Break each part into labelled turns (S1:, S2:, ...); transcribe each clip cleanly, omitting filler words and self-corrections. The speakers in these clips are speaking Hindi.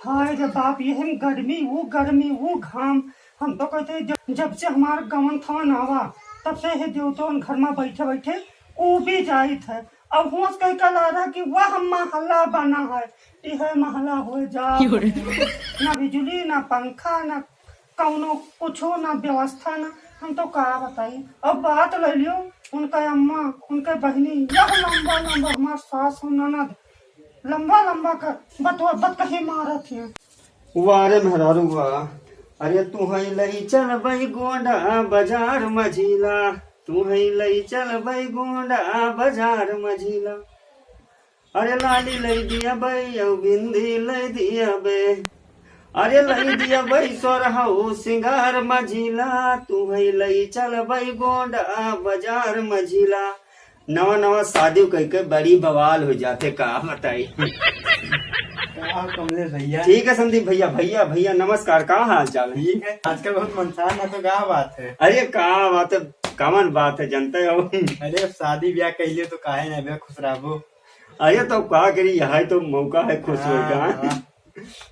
S1: हाय रे बाप, यही गर्मी वो घाम। हम तो कहते जब से हमारा गमन था नावा तब से हे देवतों घर में बैठे बैठे वो भी जाई थे। अब होश कह कर ला रहा कि वह महला बना है, यह महला हो जा ना बिजली ना पंखा ना कौनो कुछो ना व्यवस्था ना। हम तो का बताई। अब बात ले लियो उनका अम्मा उनके बहनी यह लंबा लंबा हमार सास ननद लंबा कर बत कहीं मारत है।
S2: वारे मेहरारू वाह, अरे तू है लई चल बई गोंडा बाजार मझीला, तू है लई चल बई गोंडा बाजार मझीला। अरे लाली लई दिया बई औ बिंदी लई दिया बे, अरे लई दिया बई सोरहाऊ सिंगार मझीला, तू है लई चल बई गोंडा बाजार मझीला। नवा नवा शादी कह के बड़ी बवाल हो जाते, का बताई।
S3: कमलेश भैया
S2: ठीक है संदीप भैया, भैया भैया नमस्कार, का हाल चाल है?
S3: ठीक है। आजकल बहुत मनसान है, तो क्या बात है?
S2: अरे का बात है, कमन बात है जानते हो।
S3: अरे शादी ब्याह कहलिए तो काहे ना बे खुश रहो।
S2: अरे तो का करी, यह तो मौका है खुश हो का।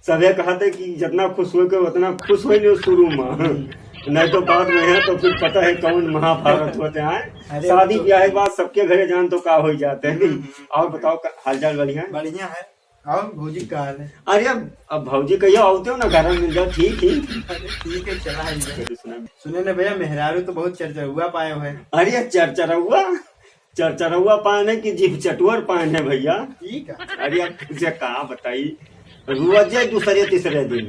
S2: सबे कहते कि जितना खुश हो के उतना खुश हो नहीं शुरू में, नहीं तो बाद में है तो फिर पता है कौन महाभारत होते हैं। शादी ब्याह के बाद सबके घरे जान तो का हो जाते हैं। और बताओ हालचाल बढ़िया है?
S3: बढ़िया है। और भौजी का हाल है?
S2: अरे अब भौजी कहियो आते हो ना घर में मिल जाओ। ठीक ही
S3: ठीक है, चला है। सुने ना भैया, मेहरारू तो बहुत चर्चा हुआ पाए हुए।
S2: अरे चरचरौआ पान है कि जीभ चटुअर पान है भैया।
S3: ठीक है।
S2: अरे अब तुझे कहा बताई, रोजे दूसरे तीसरे दिन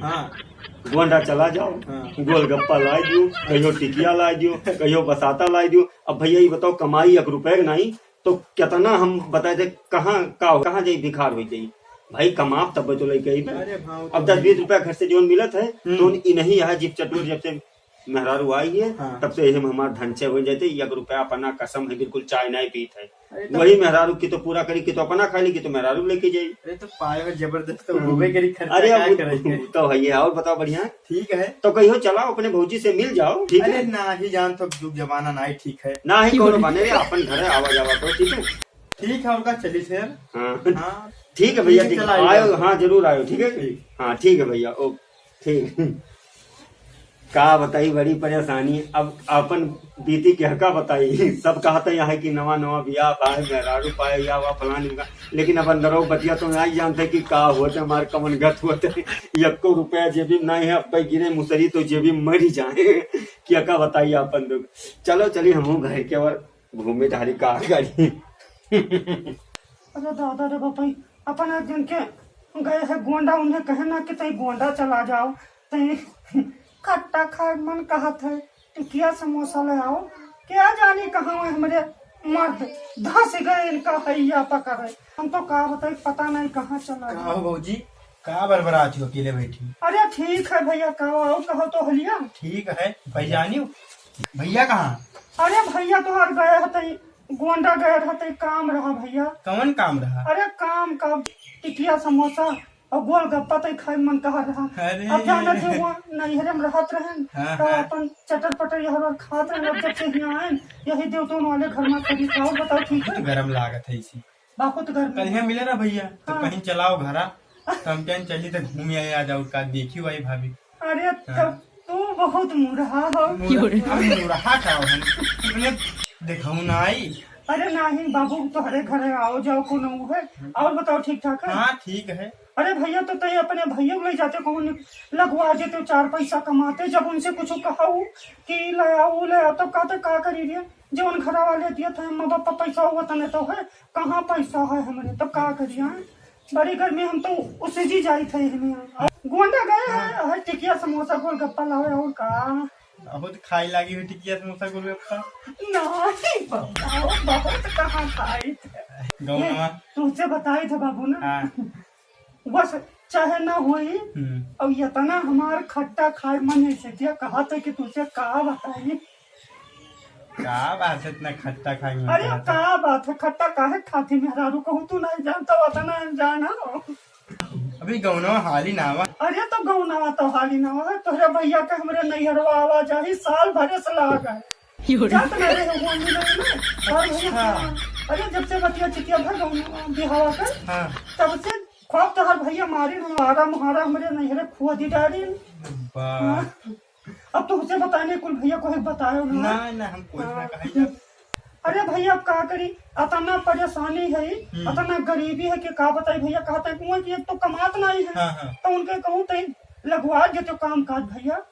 S2: गोंडा चला जाओ, गोलगप्पा ला दियो, कहियो टिकिया ला दियो, कहियो बसाता ला दियो। अब भैया ये बताओ, कमाई 1 रुपए नहीं तो कितना हम बताए थे, कहाँ जाई भिखार हो जाई भाई। कमाप तब तो लेके आई। अब 10-20 रुपया घर से जो मिलत है तो नहीं है जीप चटूर। जब से मेहरारू आई है तब से हमारे धनचे हो जाते। 1 रुपया अपना कसम है, बिल्कुल चाय नहीं पीत है। वही मेहरारू की तो पूरा करी की तो अपना खा ली की तो मेहरारू लेके जाई।
S3: अरे तो पाए में जबरदस्त तो होबे करी खर्चा।
S2: अरे
S3: अब
S2: तो है ये। और बताओ बढ़िया?
S3: ठीक है।
S2: तो कहियो चलाओ अपने भौजी से मिल जाओ। ठीक है
S3: ना ही जान तो युग जमाना ना ही ठीक है
S2: ना ही कौन बने रे अपन घर आवा जावा तो। ठीक है
S3: ठीक है। उनका चली फिर।
S2: हाँ ठीक है भैया, ठीक है आयो। हाँ जरूर आयो। ठीक है हाँ ठीक है भैया। ओ ठीक। का बताई बड़ी परेशानी। अब अपन बीती के हका बताई। सब कहते यहाँ कि नवा बियाह पाए मेहरारू पाए या वह फलानी का, लेकिन अब अंदरों बतिया तो नहीं जानते कि का होते हमारे कमन गत होते। 1 रुपया जेबी नहीं है, अब गिरे मुसरी तो जेबी मरी जाए। क्या का बताइए अपन लोग। चलो चलिए हम घर के और घूमे धारी का गाड़ी।
S1: अरे दादा रे बापाई, अपन एक दिन के गए है गोंडा, उन्हें कहे ना कि तई गोंडा चला जाओ, तई खट्टा खाए मन कहत है, टिकिया समोसा ले आओ। क्या जाने कहाँ है हमारे मर्द धस गए इनका हैया पकड़े। हम तो का बताई पता नहीं कहाँ चला गया।
S3: भौजी का बरबराती हो अकेले बैठी?
S1: अरे ठीक है भैया, कहो कहो तो हलिया।
S3: ठीक है भैया। भैया कहाँ?
S1: अरे भैया तो हर गए हते गोंडा गए रहते, काम रहा भैया।
S3: कौन काम रहा?
S1: अरे काम का टिकिया समोसा और गोलगप्पा तो खाए मन कहा रहा। अब जाना थे वो नैहरे में रहत रहे तो अपन चटर पटर यहाँ खात रहे। अब जब से यहाँ आए यही देवतों वाले घर में कभी खाओ। बताओ ठीक है?
S3: गरम लागत है इसी
S1: बहुत गर्मी।
S3: कहीं मिले ना भैया तो कहीं चलाओ घरा, हम क्या चली तो घूम आ जाओ का देखी भाई भाभी।
S1: अरे तू बहुत मुरहा हो।
S3: मुरहा का देखो ना आई।
S1: अरे नहीं बाबू, तुम्हारे घर आओ जाओ को है। और बताओ ठीक ठाक है?
S3: हाँ ठीक है।
S1: अरे भैया तो तय अपने भैया को ले जाते, कौन लगवा देते, 4 पैसा कमाते। जब उनसे कुछ कहूँ कि ले आओ तब कहते का करी रे, जो उन घर वाले दिए थे माँ बाप पैसा हुआ तो नहीं तो है, कहाँ पैसा है हमारे, तब का करिए। बड़ी गर्मी हम तो उसे जी जाई थे। गोंडा गए है टिकिया समोसा गोलगप्पा लाओ। और का
S3: बहुत खाई लगी हुई टिकिया समोसा गोलगप्पा?
S1: नहीं बहुत कहाँ खाई थे, तुझसे बताए थे बाबू ना। बस चाहे ना हुई और इतना हमार खट्टा खाए मन है क्या कहा था कि तुझे का बताइए।
S3: का बात है इतना खट्टा खाई?
S1: अरे का बात है, खट्टा काहे खाती मेहरारू कहूँ तू नहीं जानता उतना जाना।
S3: अभी गौनवा हाली नावा।
S1: अरे तो गौनवा तो हाली नावा है, तोहरे भैया के हमरे नैहरवा आवा जाही साल भरे से लगा अरे जब से बतिया चिटिया भर गौनवा बिहावा कर तब से खूब तो हर भैया मारी हमारा मुहारा हमारे नहरे खुआ दी डारी।
S3: वाह।
S1: अब तो उसे बताने कुल भैया को बतायो ना।
S3: ना ना हम कोई ना कहीं।
S1: अरे भैया अब का करी, अतना परेशानी है, अतना गरीबी है कि का बताई भैया। कहते हैं कुआं की एक तो कमात नहीं है।
S3: हाँ।
S1: तो उनके कहूँ तो लगवा देते काम काज भैया।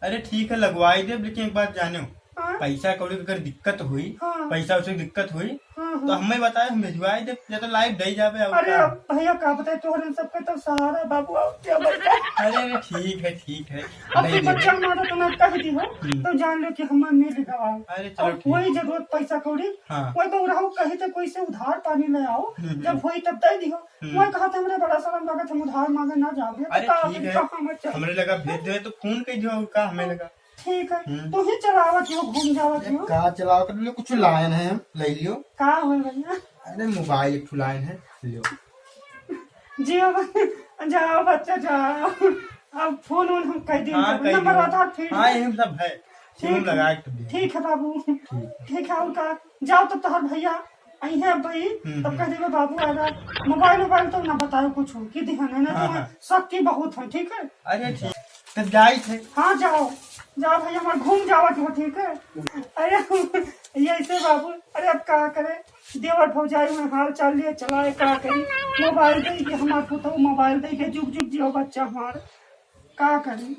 S3: अरे ठीक है लगवाई दे, लेकिन एक बात जानो,
S1: हाँ?
S3: पैसा कौड़ी की अगर दिक्कत हुई,
S1: हाँ।
S3: पैसा उसे दिक्कत हुई
S1: हाँ,
S3: तो हमें बताए, हम भिजवाई दे, या तो लाइव दे जावे। और
S1: अरे
S3: क्या?
S1: अब भैया का बताए तोहरे सबके तो सहारा बाबू। अब क्या बताए।
S3: अरे ठीक है
S1: अब
S3: दे
S1: तो
S3: दे।
S1: बच्चा हमारा तो ना कह दी हो तो जान लो कि हमें मिल गवा।
S3: अरे चलो
S1: और
S3: ठीक।
S1: कोई जरूरत पैसा कौड़ी
S3: हाँ।
S1: कोई तो रहो कहे तो कोई से उधार पानी ले आओ, जब हुई तब दे दियो। मैं कहा था हमरे बड़ा शर्म लगा था, उधार मांगे ना जाओगे।
S3: अरे ठीक है, हमरे लगा भेज दे तो फोन कर दियो। और का हमें लगा
S1: ठीक है, तू ही चलावत हो, घूम जावत हो।
S3: का चलाओ कर लियो, कुछ लाइन है हम ले लियो।
S1: का हो भैया।
S3: अरे मोबाइल एक लाइन है लियो।
S1: जी जाओ बच्चा जाओ। अब फोन वोन हम कह
S3: हाँ,
S1: देंगे, नंबर आधार फिर।
S3: हाँ यही सब है, सिम लगा के दे।
S1: ठीक है बाबू, ठीक है। उनका जाओ तब तो हर भैया आई है भाई, तब कह देवे बाबू आएगा। मोबाइल तो ना बताओ कुछ हो कि ध्यान है ना,
S3: हाँ।
S1: तो शक्ति बहुत है। ठीक है,
S3: अरे ठीक तो जाई थे।
S1: हाँ जाओ जाओ भैया, हमारे घूम जावत हो। ठीक है। अरे ये ऐसे बाबू, अरे अब क्या करे, देवर भौजाई में हाल चाल लिए चलाए, क्या करी। मोबाइल दे के हमारे पुतौ मोबाइल दे के जुग जुग जियो बच्चा हमारे, क्या करी।